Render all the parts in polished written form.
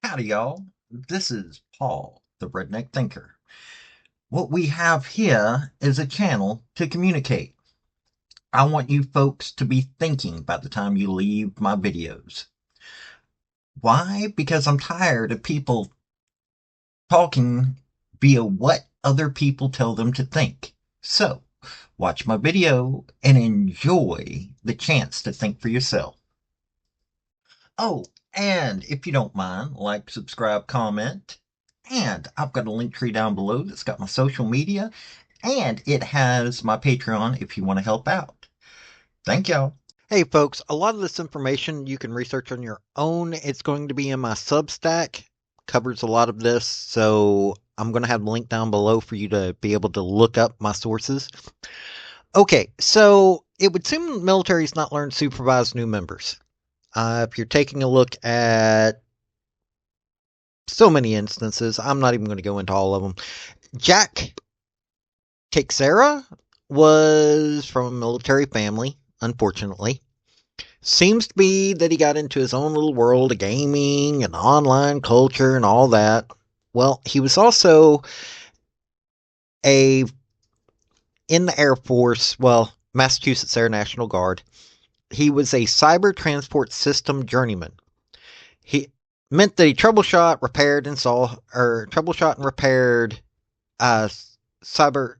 Howdy, y'all. This is Paul, the Redneck Thinker. What we have here is a channel to communicate. I want you folks to be thinking by the time you leave my videos. Why? Because I'm tired of people talking via what other people tell them to think. So, watch my video and enjoy the chance to think for yourself. Oh, and if you don't mind, like, subscribe, comment. And I've got a link tree down below that's got my social media, and it has my Patreon if you want to help out. Thank y'all. Hey folks, a lot of this information you can research on your own. It's going to be in my Substack. Covers a lot of this, so I'm going to have the link down below for you to be able to look up my sources. Okay, so it would seem the military's not learned to supervise new members. If you're taking a look at so many instances, I'm not even going to go into all of them. Jack Teixeira was from a military family, unfortunately. Seems to be that he got into his own little world of gaming and online culture and all that. Well, he was also a in the Air Force, Massachusetts Air National Guard. He was a cyber transport system journeyman. He meant that he troubleshot and repaired uh, cyber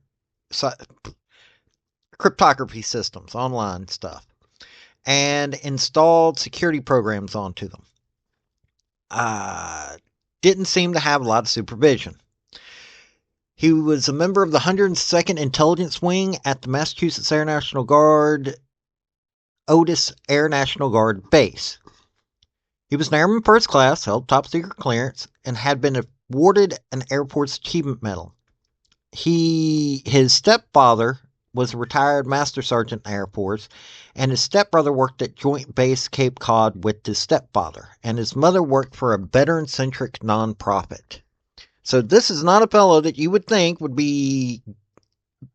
cryptography systems, online stuff, and installed security programs onto them. Didn't seem to have a lot of supervision. He was a member of the 102nd Intelligence Wing at the Massachusetts Air National Guard, Otis Air National Guard Base. He was an Airman First Class, held top secret clearance, and had been awarded an Air Force Achievement Medal. His stepfather was a retired Master Sergeant in the Air Force, and his stepbrother worked at Joint Base Cape Cod with his stepfather, and his mother worked for a veteran-centric nonprofit. So this is not a fellow that you would think would be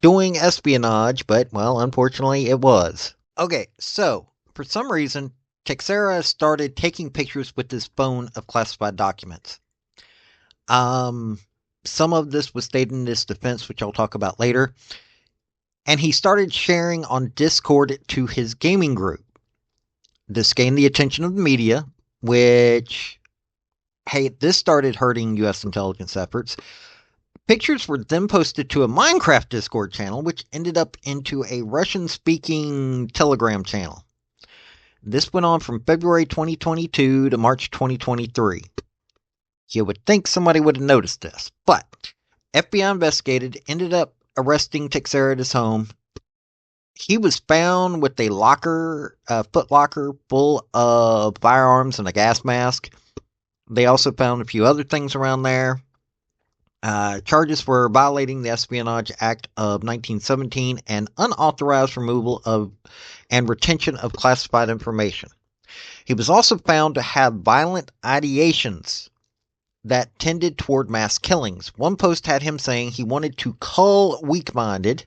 doing espionage, but, well, unfortunately it was. Okay, so, for some reason, Teixeira started taking pictures with his phone of classified documents. Some of this was stated in his defense, which I'll talk about later. And he started sharing on Discord to his gaming group. This gained the attention of the media, which, hey, this started hurting U.S. intelligence efforts. Pictures were then posted to a Minecraft Discord channel, which ended up into a Russian-speaking Telegram channel. This went on from February 2022 to March 2023. You would think somebody would have noticed this, but FBI investigated, ended up arresting Teixeira at his home. He was found with a foot locker full of firearms and a gas mask. They also found a few other things around there. Charges were violating the Espionage Act of 1917 and unauthorized removal of and retention of classified information. He was also found to have violent ideations that tended toward mass killings. One post had him saying he wanted to cull weak-minded.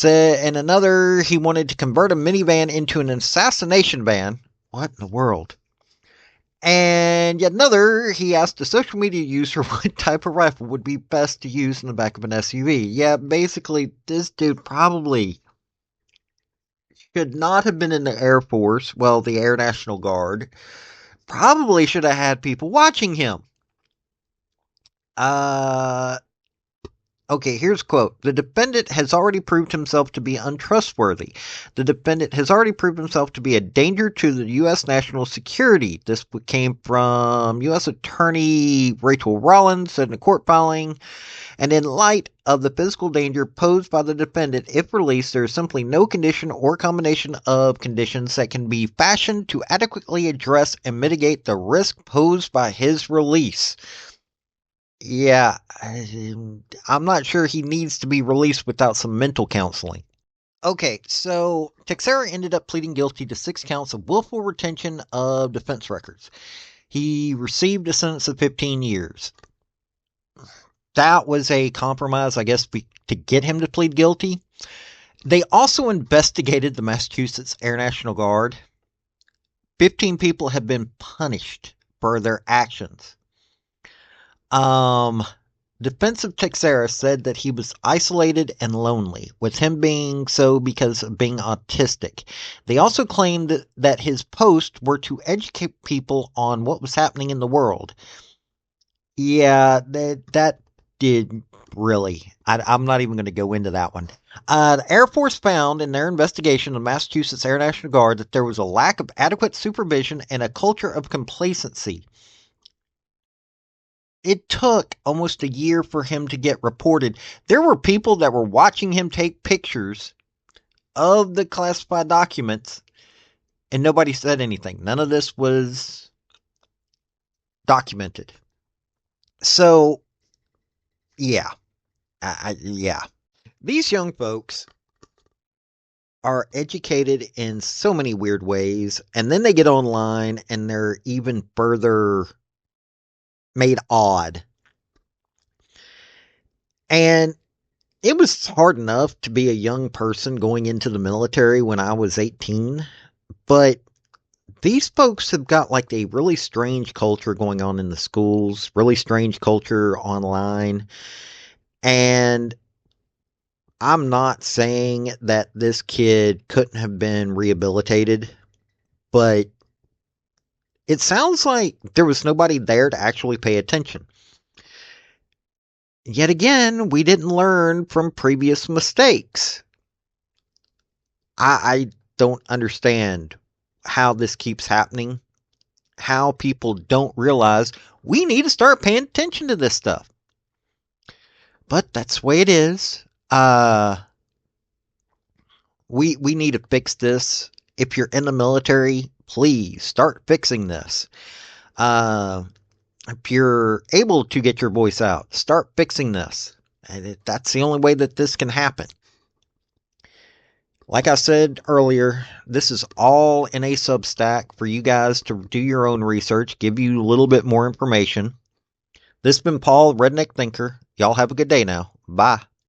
And another, he wanted to convert a minivan into an assassination van. What in the world? And yet another, he asked a social media user what type of rifle would be best to use in the back of an SUV. Yeah, basically, this dude probably should not have been in the Air Force, the Air National Guard. Probably should have had people watching him. Okay, here's a quote. The defendant has already proved himself to be untrustworthy. The defendant has already proved himself to be a danger to the U.S. national security. This came from U.S. Attorney Rachel Rollins in a court filing. And in light of the physical danger posed by the defendant, if released, there is simply no condition or combination of conditions that can be fashioned to adequately address and mitigate the risk posed by his release. Yeah, I'm not sure he needs to be released without some mental counseling. Okay, so Teixeira ended up pleading guilty to 6 counts of willful retention of defense records. He received a sentence of 15 years. That was a compromise, I guess, to get him to plead guilty. They also investigated the Massachusetts Air National Guard. 15 people have been punished for their actions. Um, Defense of Texera said that he was isolated and lonely, with him being so because of being autistic. They also claimed that his posts were to educate people on what was happening in the world. Yeah, that did really. I'm not even going to go into that one. The Air Force found in their investigation of the Massachusetts Air National Guard that there was a lack of adequate supervision and a culture of complacency. It took almost a year for him to get reported. There were people that were watching him take pictures of the classified documents, and nobody said anything. None of this was documented. So, yeah, yeah. These young folks are educated in so many weird ways, and then they get online and they're even further made odd. And it was hard enough to be a young person going into the military when I was 18, but these folks have got like a really strange culture going on in the schools, really strange culture online. And I'm not saying that this kid couldn't have been rehabilitated, but it sounds like there was nobody there to actually pay attention. Yet again, we didn't learn from previous mistakes. I don't understand how this keeps happening, how people don't realize we need to start paying attention to this stuff. But that's the way it is. We need to fix this. If you're in the military, please start fixing this. If you're able to get your voice out, start fixing this. And that's the only way that this can happen. Like I said earlier, this is all in a Substack for you guys to do your own research, give you a little bit more information. This has been Paul, Redneck Thinker. Y'all have a good day now. Bye.